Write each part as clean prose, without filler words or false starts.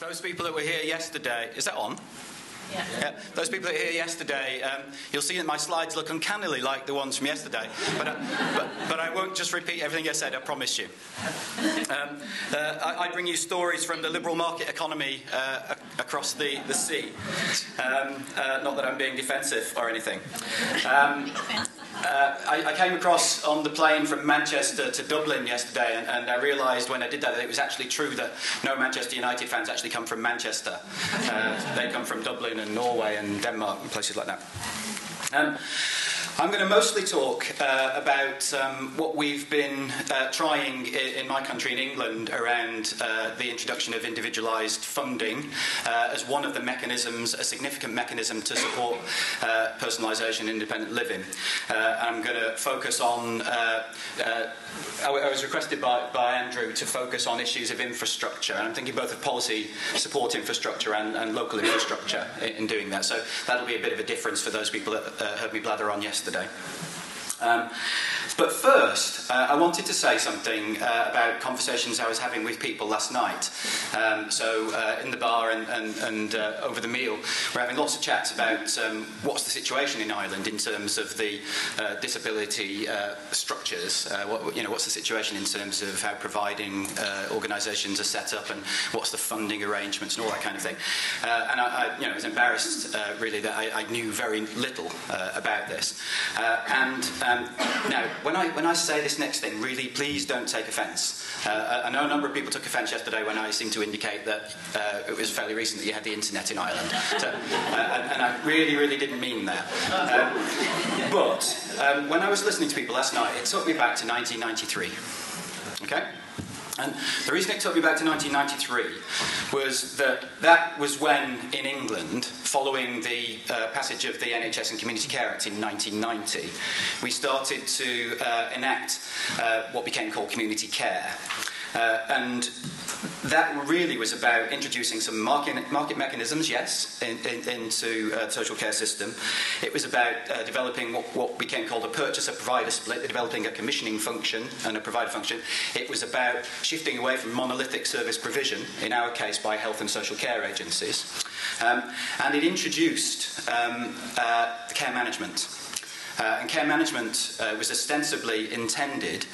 Those people that were here yesterday, is that on? Yeah. Those people that were here yesterday, you'll see that my slides look uncannily like the ones from yesterday, but I won't just repeat everything I said, I promise you. I bring you stories from the liberal market economy across the sea. Not that I'm being defensive or anything. I came across on the plane from Manchester to Dublin yesterday, and I realised when I did that it was actually true that no Manchester United fans actually come from Manchester. They come from Dublin and Norway and Denmark and places like that. I'm going to mostly talk about what we've been trying in my country, in England, around the introduction of individualised funding as one of the mechanisms, a significant mechanism to support personalisation and independent living. I'm going to focus on, I was requested by Andrew to focus on issues of infrastructure, and I'm thinking both of policy support infrastructure and local infrastructure in doing that. So that'll be a bit of a difference for those people that heard me blather on yesterday. But first, I wanted to say something about conversations I was having with people last night. In the bar and over the meal, we're having lots of chats about what's the situation in Ireland in terms of the disability structures. What's the situation in terms of how providing organisations are set up, and what's the funding arrangements and all that kind of thing. And I was embarrassed really that I knew very little about this. Now, when I say this next thing, really, please don't take offence. I know a number of people took offence yesterday when I seemed to indicate that it was fairly recent that you had the internet in Ireland. And I really, really didn't mean that. But when I was listening to people last night, it took me back to 1993. Okay? And the reason it took me back to 1993 was that was when, in England, following the passage of the NHS and Community Care Act in 1990, we started to enact what became called community care. And that really was about introducing some market mechanisms, yes, into the social care system. It was about developing what became called a purchaser-provider split, developing a commissioning function and a provider function. It was about shifting away from monolithic service provision, in our case by health and social care agencies. And it introduced care management. And care management was ostensibly intended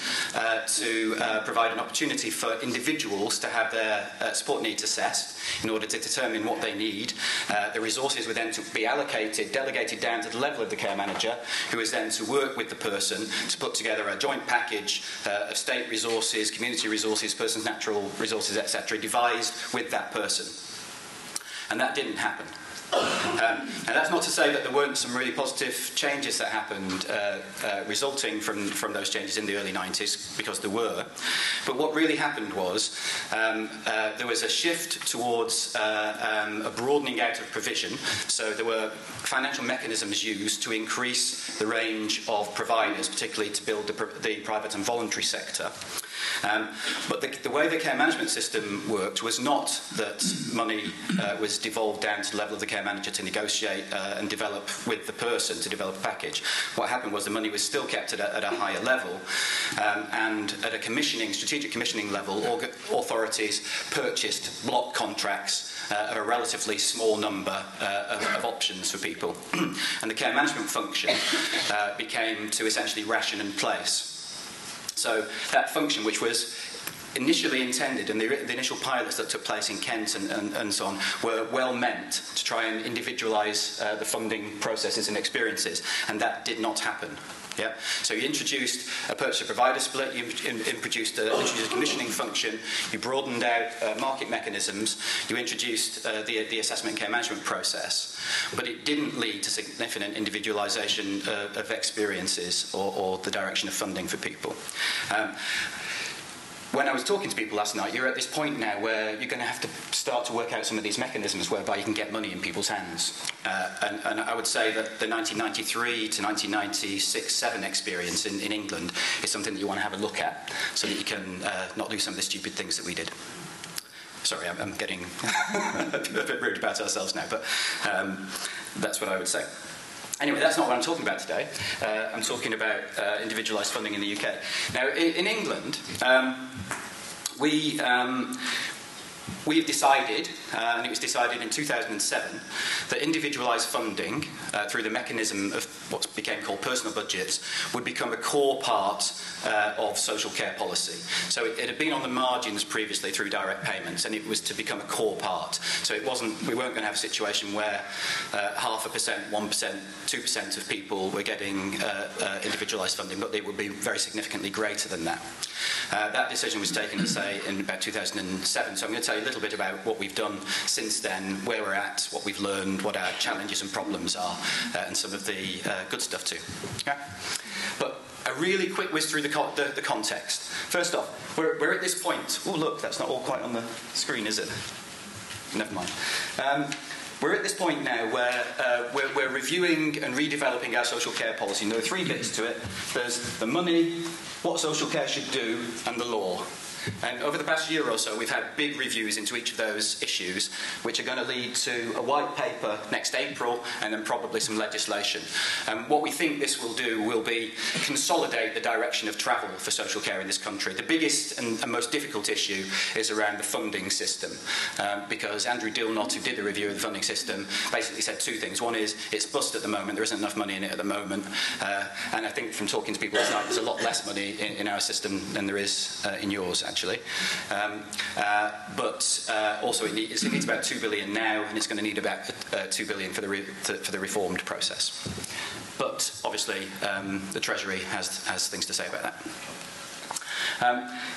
to provide an opportunity for individuals to have their support needs assessed in order to determine what they need. The resources were then to be allocated, delegated down to the level of the care manager, who is then to work with the person to put together a joint package of state resources, community resources, person's natural resources, etc., devised with that person. And that didn't happen. And that's not to say that there weren't some really positive changes that happened resulting from those changes in the early 90s, because there were. But what really happened was there was a shift towards a broadening out of provision. So there were financial mechanisms used to increase the range of providers, particularly to build the private and voluntary sector. But the way the care management system worked was not that money was devolved down to the level of the care manager to negotiate and develop with the person to develop a package. What happened was the money was still kept at a higher level, and at a strategic commissioning level, authorities purchased block contracts of a relatively small number of options for people. And the care management function became to essentially ration and place. So that function, which was initially intended, and the initial pilots that took place in Kent and so on, were well meant to try and individualise the funding processes and experiences, and that did not happen. Yeah? So you introduced a purchaser-provider split, you introduced a commissioning function, you broadened out market mechanisms, you introduced the assessment and care management process, but it didn't lead to significant individualisation of experiences or the direction of funding for people. When I was talking to people last night, you're at this point now where you're going to have to start to work out some of these mechanisms whereby you can get money in people's hands. And I would say that the 1993 to 1996-7 experience in England is something that you want to have a look at so that you can not do some of the stupid things that we did. Sorry, I'm getting a bit rude about ourselves now, but that's what I would say. Anyway, that's not what I'm talking about today. I'm talking about individualised funding in the UK. Now, in England, we we've decided, and it was decided in 2007, that individualised funding through the mechanism of what became called personal budgets would become a core part of social care policy. So it had been on the margins previously through direct payments, and it was to become a core part. So we weren't going to have a situation where 0.5%, 1%, 2% of people were getting individualised funding, but it would be very significantly greater than that. That decision was taken, to say, in about 2007. So I'm going to tell you a little bit about what we've done since then, where we're at, what we've learned, what our challenges and problems are, and some of the good stuff too. Yeah? But a really quick whiz through the context. First off, we're at this point. Oh, look, that's not all quite on the screen, is it? Never mind. We're at this point now where we're reviewing and redeveloping our social care policy. And there are three bits to it. There's the money, what social care should do, and the law. And over the past year or so, we've had big reviews into each of those issues, which are going to lead to a white paper next April, and then probably some legislation. What we think this will do will be consolidate the direction of travel for social care in this country. The biggest and most difficult issue is around the funding system, because Andrew Dilnott, who did the review of the funding system, basically said two things. One is, it's bust at the moment, there isn't enough money in it at the moment, and I think from talking to people last night, there's a lot less money in our system than there is in yours, actually. But also it needs about $2 billion now, and it's going to need about $2 billion for the reformed process. But obviously the Treasury has things to say about that.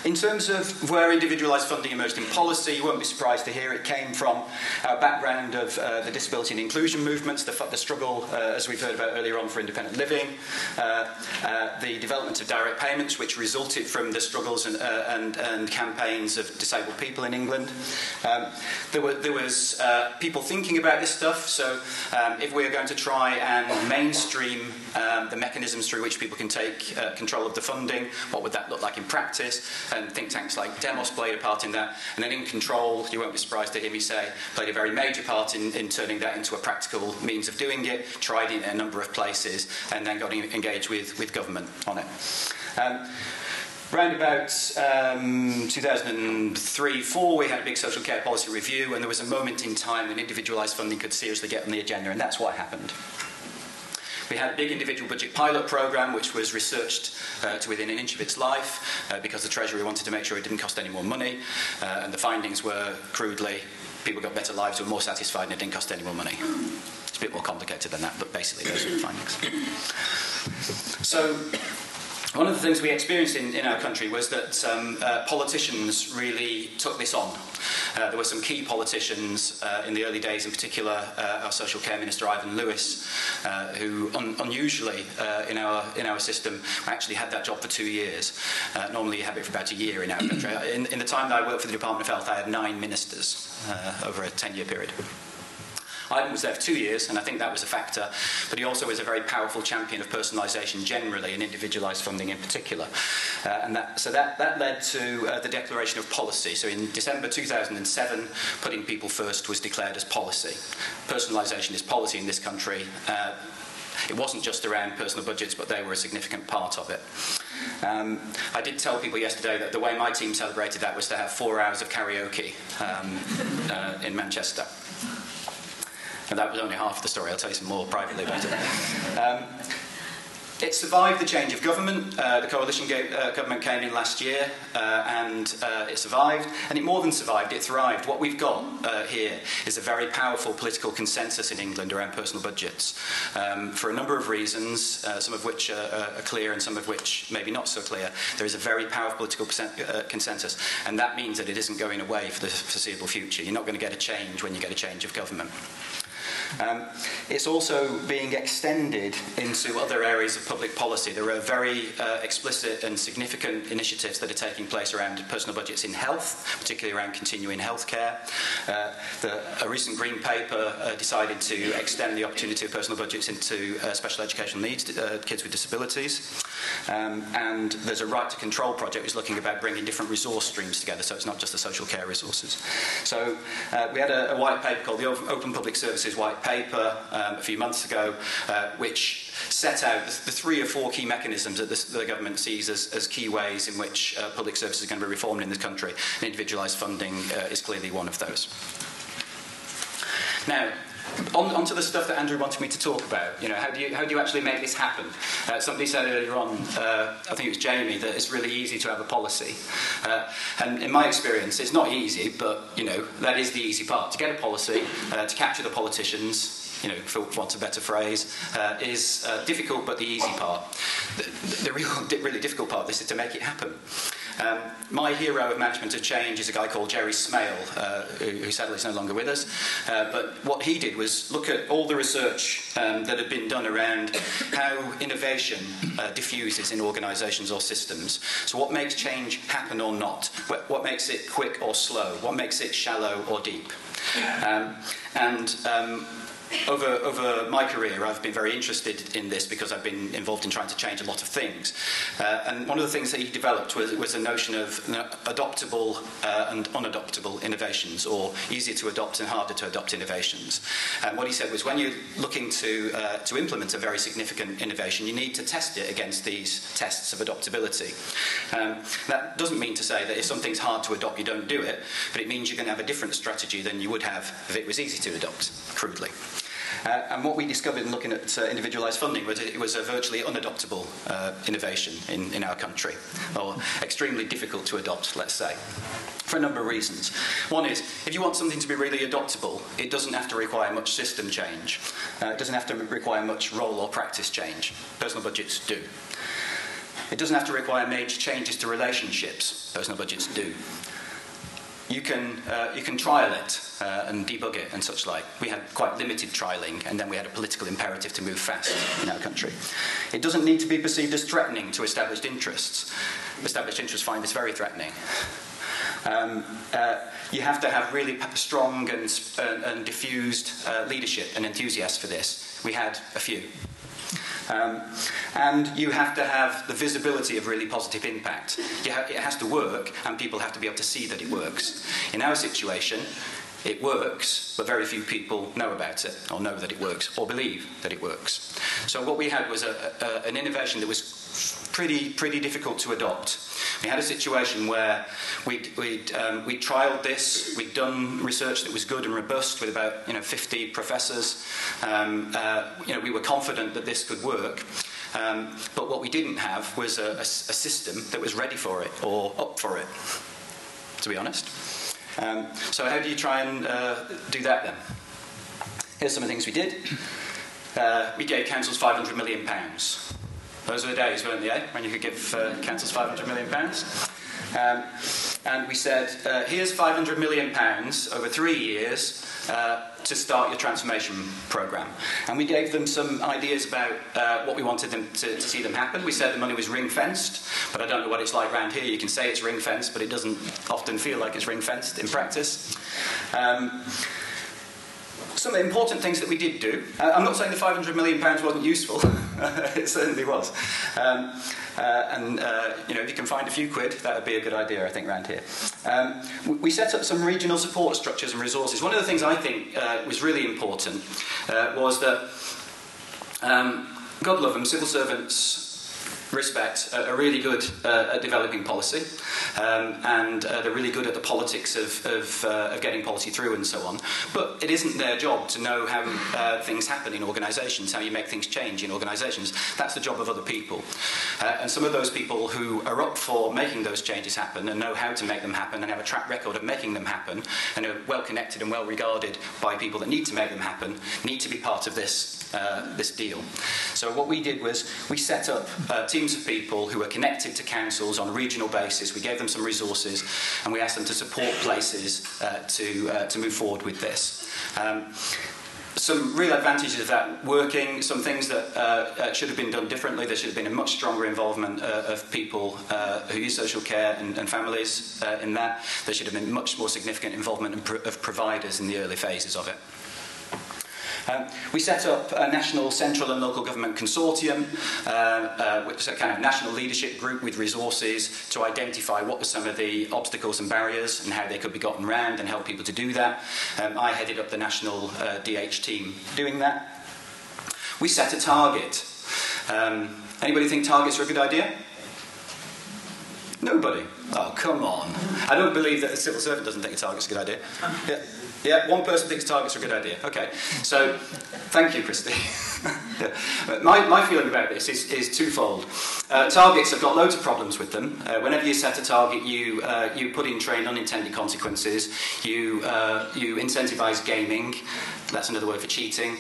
In terms of where individualised funding emerged in policy, you won't be surprised to hear it came from our background of the disability and inclusion movements, the struggle, as we've heard about earlier on, for independent living, the development of direct payments, which resulted from the struggles and campaigns of disabled people in England. There was people thinking about this stuff, so if we're going to try and mainstream the mechanisms through which people can take control of the funding, what would that look like in practice? And think tanks like Demos played a part in that. And then In Control, you won't be surprised to hear me say, played a very major part in turning that into a practical means of doing it, tried it in a number of places, and then got engaged with government on it. Round about 2003-04, we had a big social care policy review, and there was a moment in time when individualised funding could seriously get on the agenda, and that's what happened. We had a big individual budget pilot programme, which was researched to within an inch of its life, because the Treasury wanted to make sure it didn't cost any more money, and the findings were, crudely, people got better lives, were more satisfied, and it didn't cost any more money. It's a bit more complicated than that, but basically those were the findings. So, one of the things we experienced in our country was that politicians really took this on. There were some key politicians in the early days, in particular our social care minister Ivan Lewis, who unusually in our system actually had that job for 2 years. Normally you have it for about a year in our country. In the time that I worked for the Department of Health, I had 9 ministers over a 10-year period. Ivan was there for 2 years, and I think that was a factor, but he also was a very powerful champion of personalisation generally and individualised funding in particular. So that led to the declaration of policy. So in December 2007, putting people first was declared as policy. Personalisation is policy in this country. It wasn't just around personal budgets, but they were a significant part of it. I did tell people yesterday that the way my team celebrated that was to have 4 hours of karaoke in Manchester. And that was only half the story. I'll tell you some more privately about it. It survived the change of government. The coalition government came in last year, and it survived. And it more than survived, it thrived. What we've got here is a very powerful political consensus in England around personal budgets. For a number of reasons, some of which are clear and some of which maybe not so clear, there is a very powerful political consensus. And that means that it isn't going away for the foreseeable future. You're not going to get a change when you get a change of government. It's also being extended into other areas of public policy. There are very explicit and significant initiatives that are taking place around personal budgets in health, particularly around continuing healthcare. A recent Green Paper decided to extend the opportunity of personal budgets into special educational needs, kids with disabilities. And there's a right to control project which is looking about bringing different resource streams together, so it's not just the social care resources. So we had a white paper called the Open Public Services White white paper a few months ago, which set out the 3 or 4 key mechanisms that the government sees as key ways in which public services are going to be reformed in this country. And individualised funding is clearly one of those. Now, on to the stuff that Andrew wanted me to talk about. You know, how do you actually make this happen? Somebody said earlier on, I think it was Jamie, that it's really easy to have a policy. And in my experience, it's not easy, but you know, that is the easy part. To get a policy, to capture the politicians, you know, for want of a better phrase, is difficult, but the easy part. The really difficult part of this is to make it happen. My hero of management of change is a guy called Jerry Smale, who sadly is no longer with us. But what he did was look at all the research that had been done around how innovation diffuses in organisations or systems. So what makes change happen or not? What makes it quick or slow? What makes it shallow or deep? Over my career, I've been very interested in this because I've been involved in trying to change a lot of things. And one of the things that he developed was a notion of adoptable and unadoptable innovations, or easier to adopt and harder to adopt innovations. And what he said was, when you're looking to implement a very significant innovation, you need to test it against these tests of adoptability. That doesn't mean to say that if something's hard to adopt, you don't do it, but it means you're going to have a different strategy than you would have if it was easy to adopt, crudely. And what we discovered in looking at individualised funding was it was a virtually unadoptable innovation in our country, or extremely difficult to adopt, let's say, for a number of reasons. One is, if you want something to be really adoptable, it doesn't have to require much system change. It doesn't have to require much role or practice change. Personal budgets do. It doesn't have to require major changes to relationships. Personal budgets do. You can trial it and debug it and such like. We had quite limited trialling, and then we had a political imperative to move fast in our country. It doesn't need to be perceived as threatening to established interests. Established interests find this very threatening. You have to have really strong and diffused leadership and enthusiasts for this. We had a few. And you have to have the visibility of really positive impact. It has to work, and people have to be able to see that it works. In our situation, it works, but very few people know about it, or know that it works, or believe that it works. So what we had was an innovation that was pretty difficult to adopt. We had a situation where we'd trialled this. We'd done research that was good and robust with about 50 professors. We were confident that this could work. But what we didn't have was a system that was ready for it or up for it, to be honest. So how do you try and do that then? Here's some of the things we did. We gave councils £500 million. Those were the days, weren't they, when you could give councils £500 million. And we said, here's £500 million over 3 years to start your transformation programme. And we gave them some ideas about what we wanted them to see them happen. We said the money was ring-fenced, but I don't know what it's like around here. You can say it's ring-fenced, but it doesn't often feel like it's ring-fenced in practice. Some of the important things that we did do, I'm not saying the £500 million wasn't useful, it certainly was. If you can find a few quid, that would be a good idea, I think, around here. We set up some regional support structures and resources. One of the things I think was really important was that, God love them, civil servants, respect, are really good at developing policy, and they're really good at the politics of getting policy through and so on. But it isn't their job to know how things happen in organisations, how you make things change in organisations. That's the job of other people. And some of those people who are up for making those changes happen and know how to make them happen and have a track record of making them happen and are well connected and well regarded by people that need to make them happen need to be part of this deal. So what we did was we set up teams of people who were connected to councils on a regional basis. We gave them some resources, and we asked them to support places to move forward with this. Some real advantages of that working, some things that should have been done differently. There should have been a much stronger involvement of people who use social care and families in that. There should have been much more significant involvement of providers in the early phases of it. We set up a national, central and local government consortium, which is a kind of national leadership group with resources to identify what were some of the obstacles and barriers and how they could be gotten round and help people to do that. I headed up the national DH team doing that. We set a target. Anybody think targets are a good idea? Nobody? Oh, come on. I don't believe that a civil servant doesn't think a target's a good idea. Yeah. Yeah, one person thinks targets are a good idea. Okay, so thank you, Christy. Yeah. My feeling about this is twofold. Targets have got loads of problems with them. Whenever you set a target, you put in train unintended consequences. You incentivise gaming. That's another word for cheating.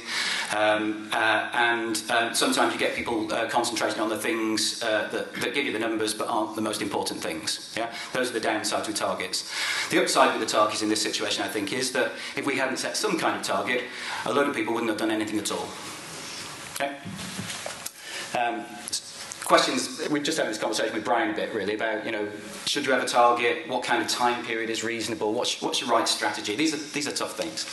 And sometimes you get people concentrating on the things that give you the numbers but aren't the most important things. Yeah? Those are the downsides with targets. The upside with the targets in this situation, I think, is that if we hadn't set some kind of target, a load of people wouldn't have done anything at all. Okay? Questions, we've just had this conversation with Brian a bit, really, about, should you have a target? What kind of time period is reasonable? What's your right strategy? These are tough things.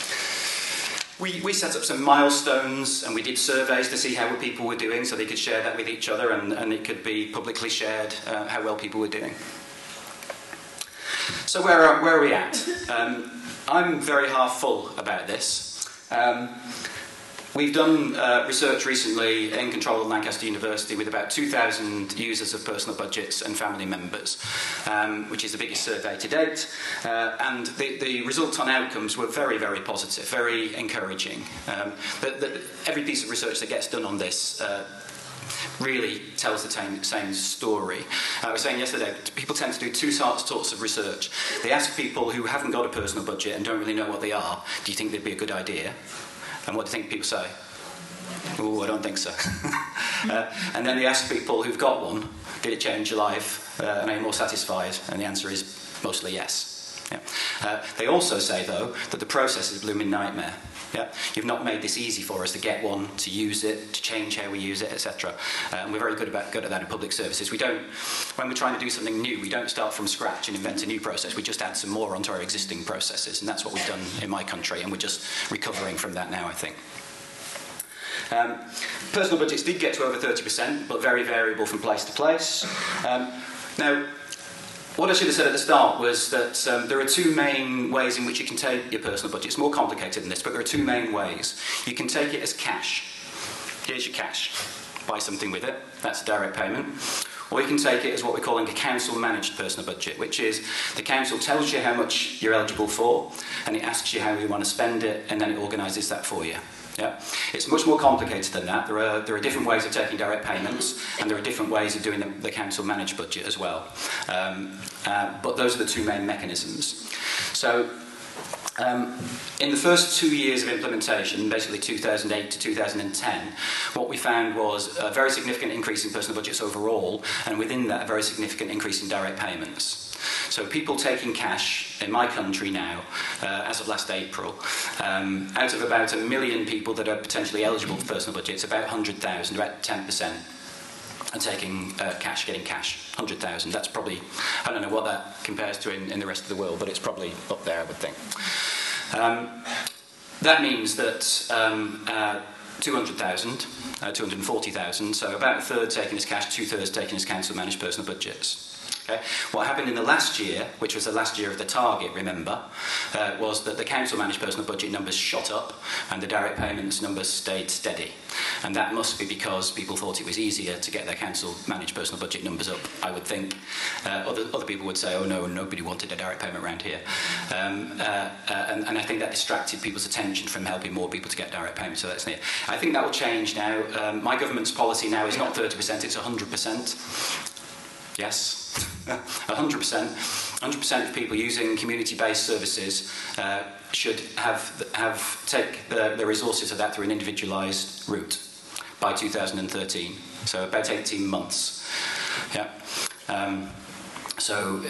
We set up some milestones and we did surveys to see how people were doing so they could share that with each other and it could be publicly shared how well people were doing. So where are we at? I'm very half full about this. We've done research recently in control of Lancaster University with about 2,000 users of personal budgets and family members, which is the biggest survey to date. And the results on outcomes were very, very positive, very encouraging. Every piece of research that gets done on this really tells the same story. I was saying yesterday, people tend to do two sorts of research. They ask people who haven't got a personal budget and don't really know what they are, do you think they'd be a good idea? And what do you think people say? Oh, I don't think so. And then they ask people who've got one, did it change your life? And are you more satisfied? And the answer is mostly yes. Yeah. They also say, though, that the process is a blooming nightmare. Yeah? You've not made this easy for us to get one, to use it, to change how we use it, etc. And we're very good at that in public services. When we're trying to do something new, we don't start from scratch and invent a new process. We just add some more onto our existing processes, and that's what we've done in my country, and we're just recovering from that now, I think. Personal budgets did get to over 30%, but very variable from place to place. Now, what I should have said at the start was that there are two main ways in which you can take your personal budget. It's more complicated than this, but there are two main ways. You can take it as cash. Here's your cash. Buy something with it. That's a direct payment. Or you can take it as what we're calling a council-managed personal budget, which is the council tells you how much you're eligible for, and it asks you how you want to spend it, and then it organises that for you. Yeah. It's much more complicated than that. There are different ways of taking direct payments, and there are different ways of doing the council-managed budget as well. But those are the two main mechanisms. So, in the first 2 years of implementation, basically 2008 to 2010, what we found was a very significant increase in personal budgets overall, and within that, a very significant increase in direct payments. So people taking cash in my country now, as of last April, out of about 1 million people that are potentially eligible for personal budgets, about 100,000, about 10%, are taking cash, getting cash. 100,000, that's probably, I don't know what that compares to in the rest of the world, but it's probably up there, I would think. That means that 200,000, 240,000, so about a third taken as cash, 2/3 taken as council-managed personal budgets. Okay. What happened in the last year, which was the last year of the target, remember, was that the council-managed personal budget numbers shot up and the direct payments numbers stayed steady. And that must be because people thought it was easier to get their council-managed personal budget numbers up, I would think. Other people would say, oh no, nobody wanted a direct payment around here. And I think that distracted people's attention from helping more people to get direct payments, so that's near. I think that will change now. My government's policy now is not 30%, it's 100%. Yes. 100%. 100% of people using community-based services should take the resources of that through an individualised route by 2013. So about 18 months. Yeah. So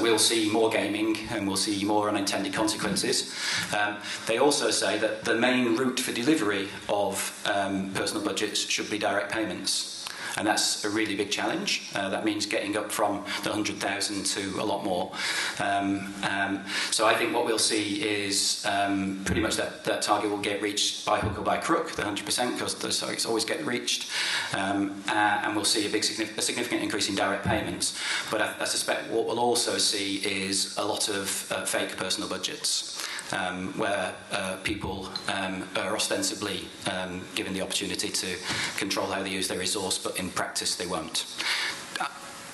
we'll see more gaming and we'll see more unintended consequences. They also say that the main route for delivery of personal budgets should be direct payments. And that's a really big challenge. That means getting up from the 100,000 to a lot more. So I think what we'll see is pretty much that target will get reached by hook or by crook, the 100%, because the targets always get reached. And we'll see a significant increase in direct payments. But I suspect what we'll also see is a lot of fake personal budgets. Where people are ostensibly given the opportunity to control how they use their resource, but in practice they won't.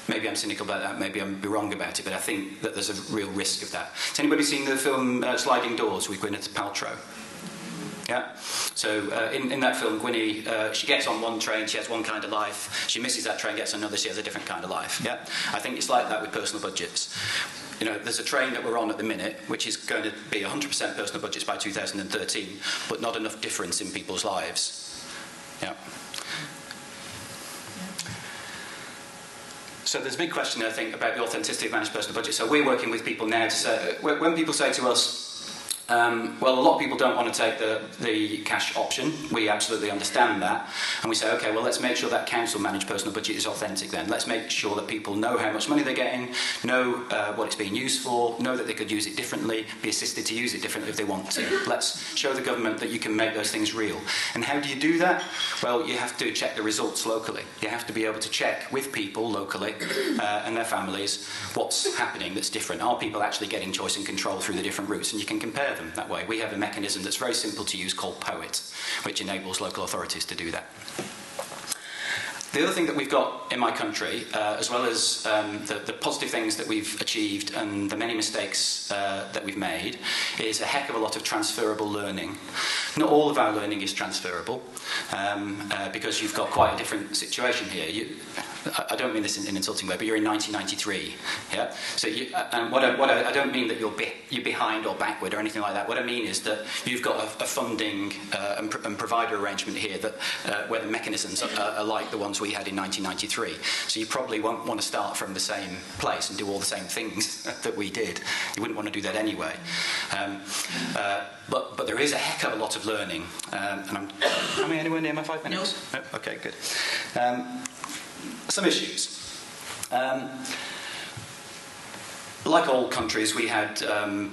Maybe I'm cynical about that, maybe I'm wrong about it, but I think that there's a real risk of that. Has anybody seen the film Sliding Doors with Gwyneth Paltrow? Yeah. So in that film, Gwynnie, she gets on one train, she has one kind of life. She misses that train, gets on another, she has a different kind of life. Yeah. I think it's like that with personal budgets. You know, there's a train that we're on at the minute, which is going to be 100% personal budgets by 2013, but not enough difference in people's lives. Yeah. So there's a big question, I think, about the authenticity of managed personal budgets. So we're working with people now to say, when people say to us, well, a lot of people don't want to take the cash option. We absolutely understand that. And we say, OK, well, let's make sure that council-managed personal budget is authentic then. Let's make sure that people know how much money they're getting, know what it's being used for, know that they could use it differently, be assisted to use it differently if they want to. Let's show the government that you can make those things real. And how do you do that? Well, you have to check the results locally. You have to be able to check with people locally and their families what's happening that's different. Are people actually getting choice and control through the different routes? And you can compare them that way. We have a mechanism that's very simple to use called POET, which enables local authorities to do that. The other thing that we've got in my country, as well as the positive things that we've achieved and the many mistakes that we've made, is a heck of a lot of transferable learning. Not all of our learning is transferable, because you've got quite a different situation here. I don't mean this in an insulting way, but you're in 1993, yeah? So I don't mean that you're behind or backward or anything like that. What I mean is that you've got a funding and provider arrangement here that where the mechanisms are like the ones we had in 1993. So you probably won't want to start from the same place and do all the same things that we did. You wouldn't want to do that anyway. But there is a heck of a lot of learning. Am I anywhere near my 5 minutes? No. No? Okay, good. Some issues. Like all countries, we had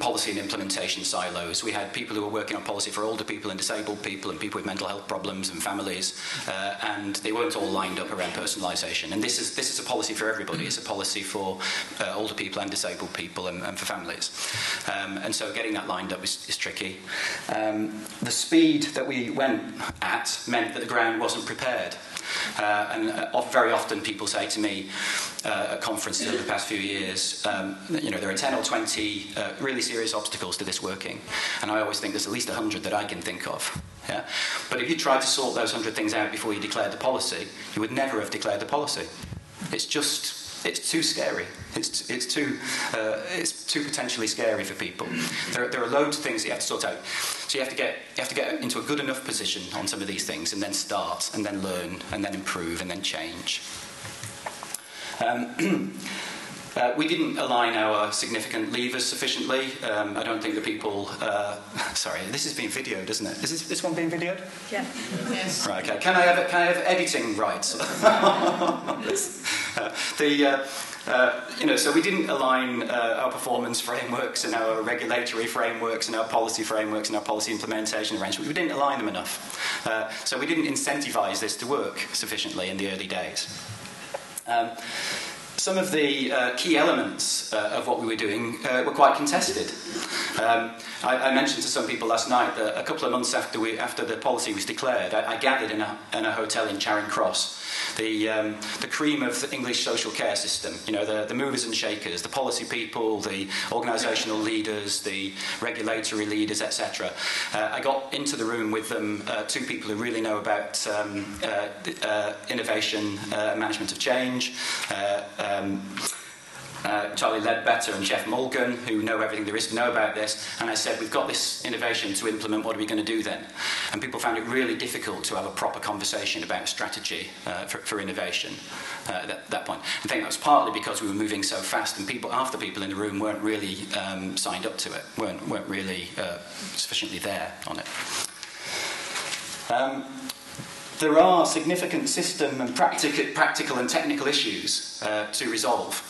policy and implementation silos. We had people who were working on policy for older people and disabled people and people with mental health problems and families, and they weren't all lined up around personalisation. And this is a policy for everybody. It's a policy for older people and disabled people and for families. And so getting that lined up is tricky. The speed that we went at meant that the ground wasn't prepared. And very often people say to me at conferences over the past few years, you know, there are 10 or 20 really serious obstacles to this working. And I always think there's at least 100 that I can think of. Yeah? But if you tried to sort those 100 things out before you declared the policy, you would never have declared the policy. It's too scary. It's too potentially scary for people. There are loads of things that you have to sort out. So you have to get into a good enough position on some of these things, and then start, and then learn, and then improve, and then change. We didn't align our significant levers sufficiently. I don't think the people... sorry, this is being videoed, isn't it? Is this one being videoed? Yeah. Yes. Right, okay. Can I have editing rights? You know, so we didn't align our performance frameworks and our regulatory frameworks and our policy frameworks and our policy implementation arrangements. We didn't align them enough. So we didn't incentivise this to work sufficiently in the early days. Some of the key elements of what we were doing were quite contested. I mentioned to some people last night that a couple of months after the policy was declared, I gathered in a hotel in Charing Cross, the cream of the English social care system. You know, the movers and shakers, the policy people, the organisational leaders, the regulatory leaders, etc. I got into the room with them, two people who really know about innovation, management of change. Charlie Ledbetter and Jeff Mulgan, who know everything there is to know about this, and I said, we've got this innovation to implement, what are we going to do then? And people found it really difficult to have a proper conversation about strategy for innovation at that point. I think that was partly because we were moving so fast, and half the people in the room weren't really signed up to it, weren't really sufficiently there on it. there are significant system and practical and technical issues to resolve.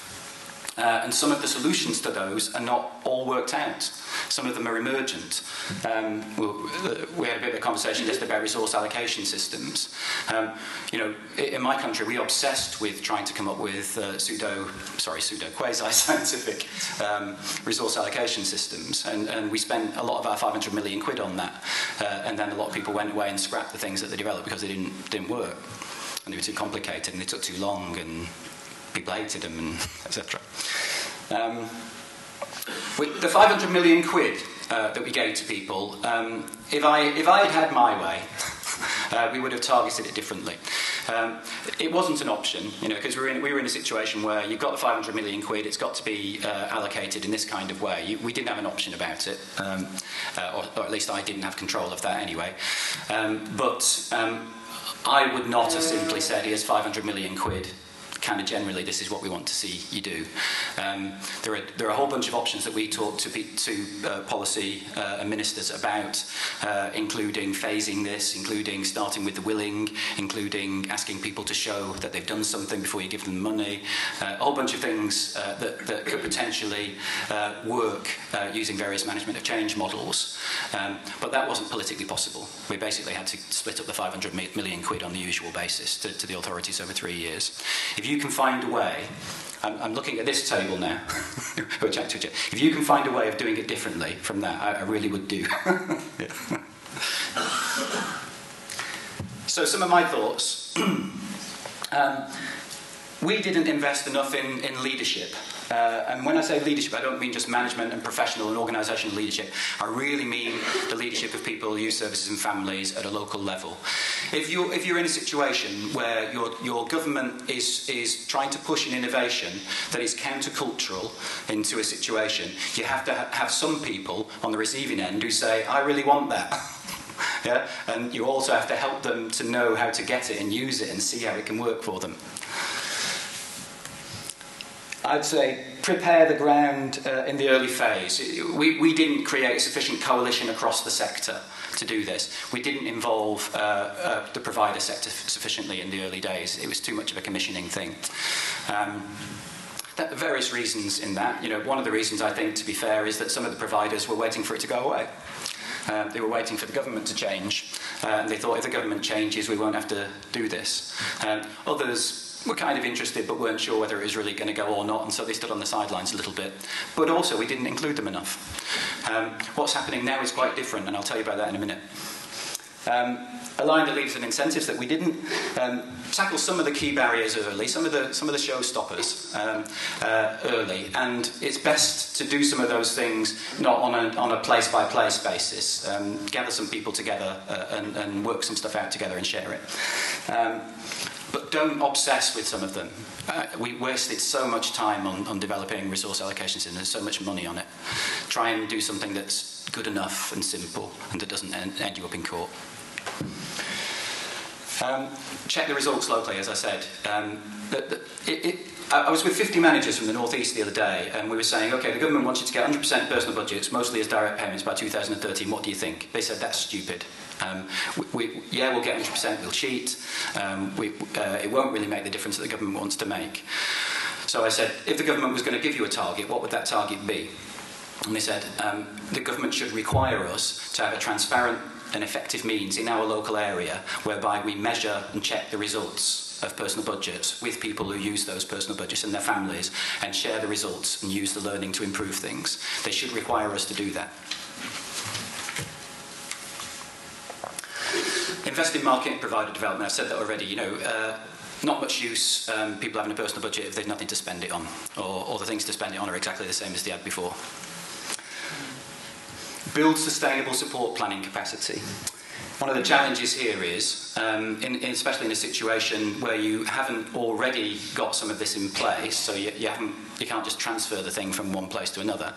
And some of the solutions to those are not all worked out. Some of them are emergent. We had a bit of a conversation just about resource allocation systems. You know, in my country, we are obsessed with trying to come up with quasi-scientific resource allocation systems. And we spent a lot of our 500 million quid on that. And then a lot of people went away and scrapped the things that they developed because they didn't work. And they were too complicated and they took too long and people hated them, and etc. The 500 million quid that we gave to people, if I had had my way, we would have targeted it differently. It wasn't an option, you know, because we were in a situation where you've got the 500 million quid, it's got to be allocated in this kind of way. We didn't have an option about it, or at least I didn't have control of that anyway. I would not have simply said, here's 500 million quid. Kind of generally, this is what we want to see you do. There are a whole bunch of options that we talk to policy and ministers about, including phasing this, including starting with the willing, including asking people to show that they've done something before you give them money. A whole bunch of things that could potentially work using various management of change models. But that wasn't politically possible. We basically had to split up the 500 million quid on the usual basis to the authorities over 3 years. If you can find a way, I'm looking at this table now, if you can find a way of doing it differently from that, I really would do. So some of my thoughts. We didn't invest enough in leadership. And when I say leadership, I don't mean just management and professional and organisational leadership. I really mean the leadership of people, youth services and families at a local level. If you're in a situation where your government is trying to push an innovation that is countercultural into a situation, you have to have some people on the receiving end who say, I really want that. Yeah? And you also have to help them to know how to get it and use it and see how it can work for them. I'd say prepare the ground in the early phase. We didn't create a sufficient coalition across the sector to do this. We didn't involve the provider sector sufficiently in the early days. It was too much of a commissioning thing. There are various reasons in that. You know, one of the reasons, I think, to be fair, is that some of the providers were waiting for it to go away. They were waiting for the government to change. And they thought, if the government changes, we won't have to do this. Others were kind of interested but weren't sure whether it was really going to go or not, and so they stood on the sidelines a little bit. But also we didn't include them enough. What's happening now is quite different, and I'll tell you about that in a minute. Aligned the levers and incentives that we didn't tackle some of the key barriers early, some of the showstoppers early, and it's best to do some of those things not on a place by place basis. Gather some people together and work some stuff out together and share it. But don't obsess with some of them. We wasted so much time on developing resource allocations and there's so much money on it. Try and do something that's good enough and simple and that doesn't end you up in court. Check the results locally, as I said. I was with 50 managers from the North East the other day, and we were saying, OK, the government wants you to get 100% personal budgets, mostly as direct payments by 2013. What do you think? They said, that's stupid. We'll get 100%, we'll cheat. It won't really make the difference that the government wants to make. So I said, if the government was going to give you a target, what would that target be? And they said, the government should require us to have a transparent and effective means in our local area whereby we measure and check the results of personal budgets with people who use those personal budgets and their families and share the results and use the learning to improve things. They should require us to do that. Invest in market and provider development. I've said that already. You know, not much use people having a personal budget if there's nothing to spend it on, or the things to spend it on are exactly the same as they had before. Build sustainable support planning capacity. One of the challenges here is, especially in a situation where you haven't already got some of this in place, so you can't just transfer the thing from one place to another,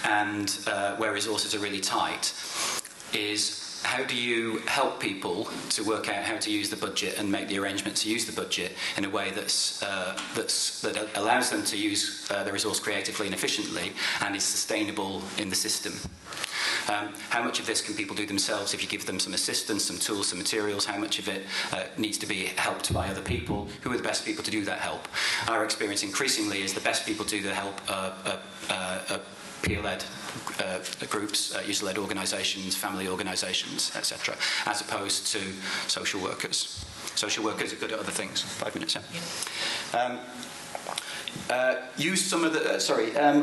and where resources are really tight, is how do you help people to work out how to use the budget and make the arrangements to use the budget in a way that allows them to use the resource creatively and efficiently and is sustainable in the system? How much of this can people do themselves if you give them some assistance, some tools, some materials? How much of it needs to be helped by other people? Who are the best people to do that help? Our experience increasingly is the best people to do the help are peer-led groups, user-led organisations, family organisations, etc., as opposed to social workers. Social workers are good at other things. 5 minutes, yeah. Use some of the,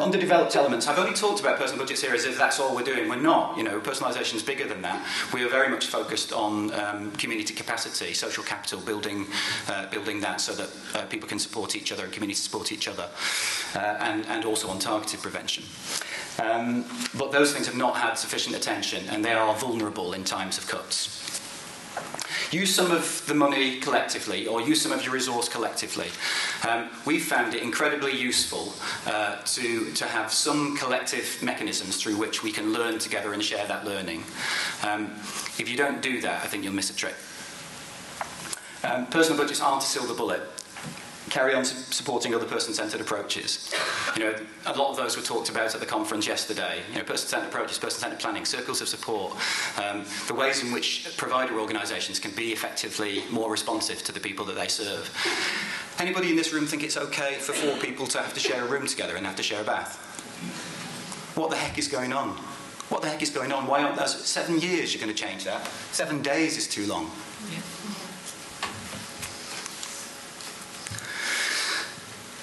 underdeveloped elements. I've only talked about personal budgets here as if that's all we're doing. We're not. You know, personalisation is bigger than that. We are very much focused on community capacity, social capital, building that so that people can support each other and communities support each other, and also on targeted prevention. But those things have not had sufficient attention, and they are vulnerable in times of cuts. Use some of the money collectively, or use some of your resource collectively. We've found it incredibly useful to have some collective mechanisms through which we can learn together and share that learning. If you don't do that, I think you'll miss a trick. Personal budgets aren't a silver bullet. Carry on supporting other person-centred approaches. You know, a lot of those were talked about at the conference yesterday. You know, person-centred approaches, person-centred planning, circles of support, the ways in which provider organisations can be effectively more responsive to the people that they serve. Anybody in this room think it's okay for 4 people to have to share a room together and have to share a bath? What the heck is going on? What the heck is going on? Why aren't those 7 years you're going to change that? 7 days is too long. Yeah.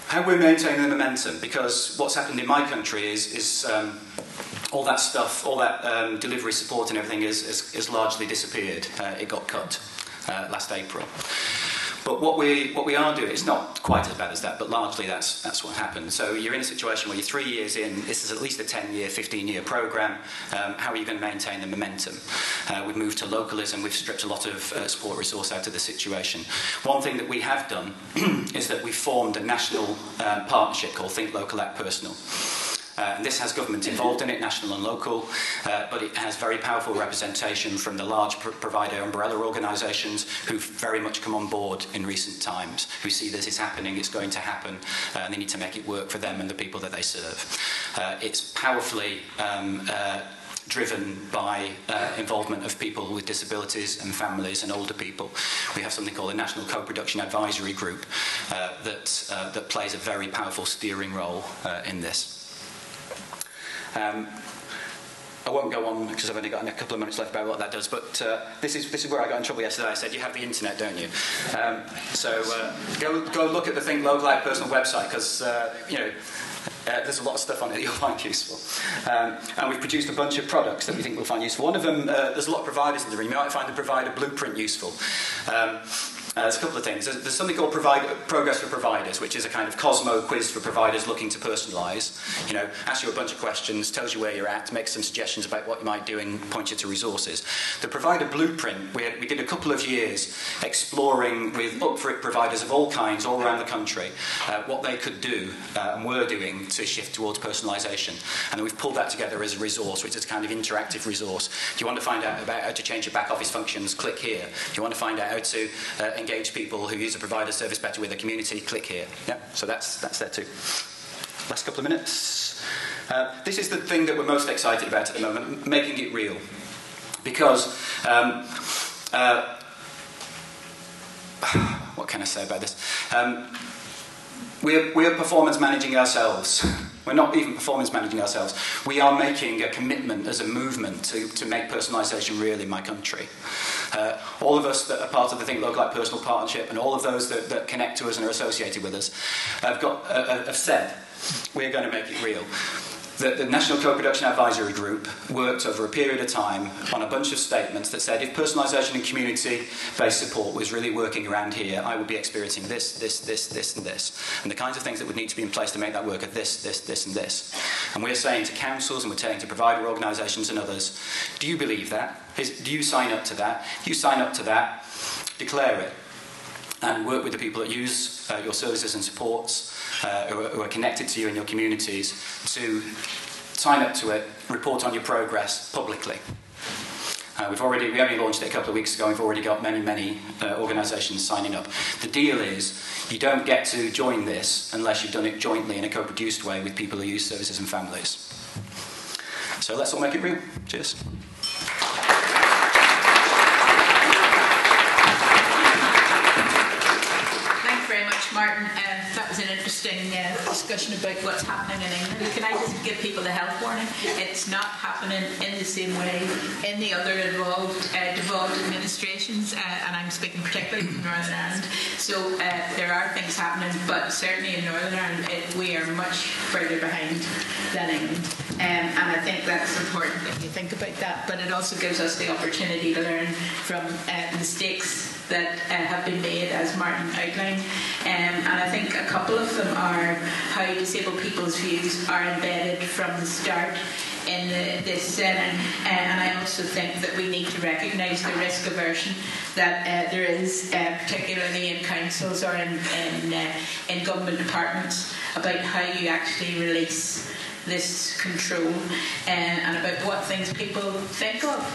How we're maintaining the momentum, because what's happened in my country is all that stuff, all that delivery support and everything is largely disappeared. It got cut last April. But what we are doing, it's not quite as bad as that, but largely that's what happened. So you're in a situation where you're 3 years in, this is at least a 10-year, 15-year programme. How are you going to maintain the momentum? We've moved to localism, we've stripped a lot of support resource out of the situation. One thing that we have done is that we've formed a national partnership called Think Local Act Personal. And this has government involved in it, national and local, but it has very powerful representation from the large provider umbrella organisations who've very much come on board in recent times, who see this is happening, it's going to happen, and they need to make it work for them and the people that they serve. It's powerfully driven by involvement of people with disabilities and families and older people. We have something called a National Co-Production Advisory Group that plays a very powerful steering role in this. I won't go on because I've only got a couple of minutes left about what that does, but this is where I got in trouble yesterday. I said, you have the internet, don't you? So go look at the Think Local Act Personal website, because you know, there's a lot of stuff on it that you'll find useful. And we've produced a bunch of products that we think we'll find useful. One of them, there's a lot of providers in the room. You might find the provider blueprint useful. There's a couple of things. There's something called Progress for Providers, which is a kind of Cosmo quiz for providers looking to personalise. You know, asks you a bunch of questions, tells you where you're at, makes some suggestions about what you might do and point you to resources. The provider blueprint, we did a couple of years exploring with up-for-it providers of all kinds all around the country what they could do and were doing to shift towards personalisation. And then we've pulled that together as a resource, which is a kind of interactive resource. Do you want to find out about how to change your back office functions? Click here. Do you want to find out how to engage people who use a provider service better with the community? Click here. Yeah, so that's there too. Last couple of minutes. This is the thing that we're most excited about at the moment, making it real. Because, what can I say about this? We're performance managing ourselves. We're not even performance managing ourselves. We are making a commitment as a movement to make personalisation real in my country. All of us that are part of the Think Local Act Personal Partnership and all of those that connect to us and are associated with us have said we're going to make it real. The National Co-Production Advisory Group worked over a period of time on a bunch of statements that said if personalisation and community-based support was really working around here, I would be experiencing this, and this. And the kinds of things that would need to be in place to make that work are this, and this. And we're saying to councils and we're saying to provider organisations and others, do you believe that? Do you sign up to that? If you sign up to that, declare it. And work with the people that use your services and supports, who are connected to you in your communities, to sign up to it, report on your progress publicly. We only launched it a couple of weeks ago. We've already got many organisations signing up. The deal is you don't get to join this unless you've done it jointly in a co-produced way with people who use services and families. So let's all make it real. Cheers. Martin, that was an interesting discussion about what's happening in England. Can I just give people the health warning? It's not happening in the same way in the other devolved administrations, and I'm speaking particularly from Northern Ireland. So there are things happening, but certainly in Northern Ireland we are much further behind than England. And I think that's important that you think about that, but it also gives us the opportunity to learn from mistakes that have been made, as Martin outlined. And I think a couple of them are how disabled people's views are embedded from the start in this setting. And I also think that we need to recognise the risk aversion that there is, particularly in councils or in government departments, about how you actually release this control and about what things people think of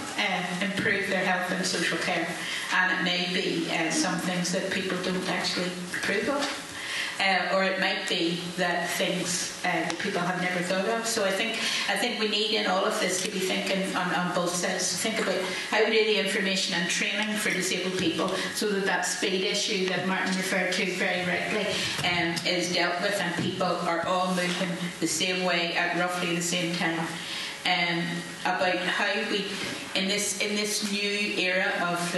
improve their health and social care. And it may be some things that people don't actually approve of. Or it might be that things that people have never thought of. So I think we need in all of this to be thinking on both sides, to think about how we do the information and training for disabled people so that speed issue that Martin referred to very rightly is dealt with and people are all moving the same way at roughly the same time. About how we, in this new era of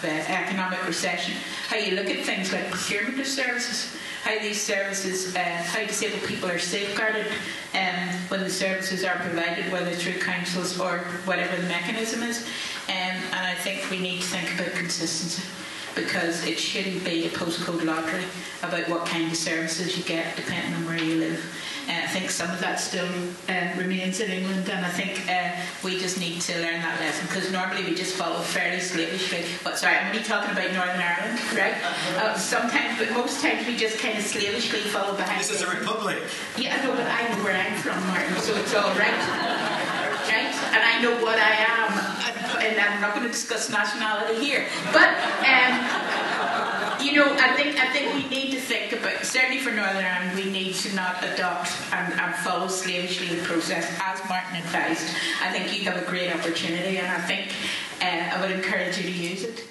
economic recession, how you look at things like procurement of services, how these services, how disabled people are safeguarded when the services are provided, whether through councils or whatever the mechanism is. And I think we need to think about consistency, because it shouldn't be a postcode lottery about what kind of services you get depending on where you live. I think some of that still remains in England, and I think we just need to learn that lesson, because normally we just follow fairly slavishly. But sorry, I'm only talking about Northern Ireland, right? Sometimes, but most times we just kind of slavishly follow behind. This is a republic. Yeah, I know, but I know where I'm from, Martin, so it's all right. Right? And I know what I am, and I'm not going to discuss nationality here. But you know, I think we need to think about, certainly for Northern Ireland, we need to not adopt and follow slavishly the process, as Martin advised. I think you have a great opportunity, and I think I would encourage you to use it.